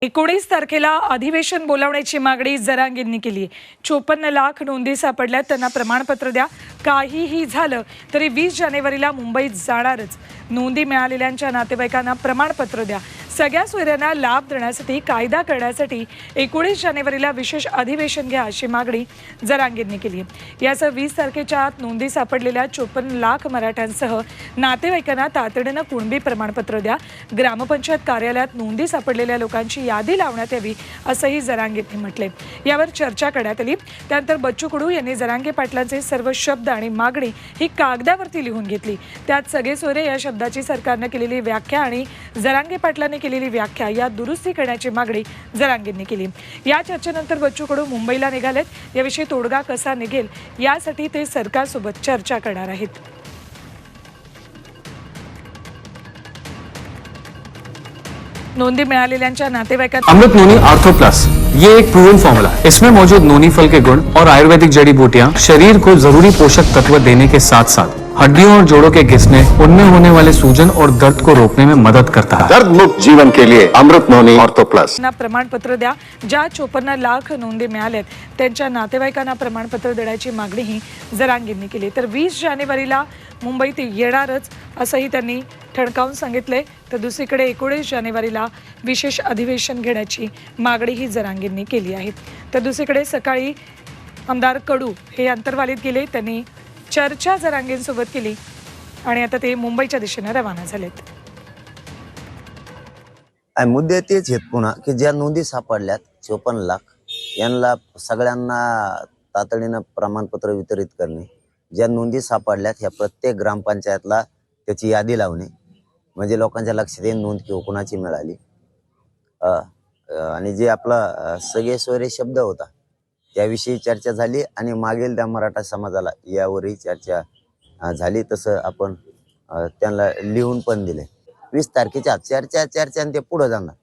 19 तारखेला अधिवेशन बोलावण्याची मागणी जरांगेंनी केली आहे। 54 लाख नोंदी सापडल्यात, त्यांना प्रमाणपत्र द्या। काहीही झालं तरी 20 जानेवारीला मुंबईत जाणारच। नोंदी मिळालेल्यांच्या नातेवाईकांना प्रमाणपत्र द्या। सगळ्या सोयऱ्यांना लाभ देण्यासाठी कायदा करण्यासाठी 19 जानेवारीला विशेष अधिवेशन घ्या अशी मागणी जरांगेंनी केली आहे। यासह 20 तारखेच्या आत नोंदी सापडलेल्या 54 लाख मराठ्यांसह नातेवाईकांना तातडीनं कुणबी प्रमाणपत्र द्या। ग्रामपंचायत कार्यालयात नोंदी सापडलेल्या लोकांची यादी लावण्यात यावी असंही जरांगेंनी म्हटले। यावर चर्चा करण्यात आली। त्यानंतर बच्चू कडू यांनी जरांगे पाटलांचे सर्व शब्द आणि मागणी ही कागदावरती लिहून घेतली। त्यात सगळे सोयरे या शब्दाची सरकारने केलेली व्याख्या आणि जरांगे पाटलांनी केलेली व्याख्या या दुरुस्ती करण्याची मागणी जरांगेंनी केली। या चर्चेनंतर बच्चू कडू मुंबईला निघालेत। याविषयी तोडगा कसा निघेल यासाठी ते सरकारसोबत चर्चा करणार आहेत। नोंदी मिळालेल्यांच्या नातेवाईकांना अमृत नोनी आर्थो प्लस, ये एक प्रूवन फॉर्मूला है। इसमें मौजूद नोनी फल के गुण और आयुर्वेदिक जड़ी बूटियां शरीर को जरूरी पोषक तत्व देने के साथ साथ हड्डियों और जोड़ों के घिसने, उनमें होने वाले सूजन और दर्द को रोकने में मदद करता है। दर्द मुक्त जीवन के लिए अमृत नोनी आर्थो प्लस। प्रमाणपत्र द्या। ज्या 54 लाख नोंदी मिळाल्यात त्यांच्या नातेवाईकांना प्रमाणपत्र देण्याची मागणीही जरांगेंनी केली। तर 20 जानेवारीला मुंबईत येणारच असंही त्यांनी ठणकावून सांगितले। तर दुसरीकडे 19 जानेवारीला विशेष अधिवेशन घेण्याची मागणीही जरांगेंनी केली आहे। तर दुसरीकडे सकाळी आमदार कडू हे अंतर्वालीत गेले। त्यांनी चर्चा जरांगेंसोबत केली आणि आता ते मुंबईच्या दिशेने रवाना झालेत। मुद्दे तेच आहेत पुन्हा की ज्या नोंदी सापडल्यात 54 लाख यांना सगळ्यांना तातडीनं प्रमाणपत्र वितरित करणे। ज्या नोंदी सापडल्यात ह्या प्रत्येक ग्रामपंचायतला त्याची यादी लावणे, म्हणजे लोकांच्या लक्षात येईल नोंद किंवा कोणाची मिळाली। आणि जे आपला सगळे सोयरे शब्द होता त्याविषयी चर्चा झाली आणि मागील त्या मराठा समाजाला यावरही चर्चा झाली। तसं आपण त्यांना लिहून पण दिले। 20 तारखेच्या चर्चा आणि ते पुढे जाणार,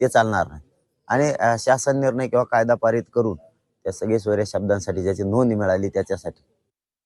ते चालणार नाही। आणि शासन निर्णय किंवा कायदा पारित करून त्या सगळे सोयरे शब्दांसाठी ज्याची नोंद मिळाली त्याच्यासाठी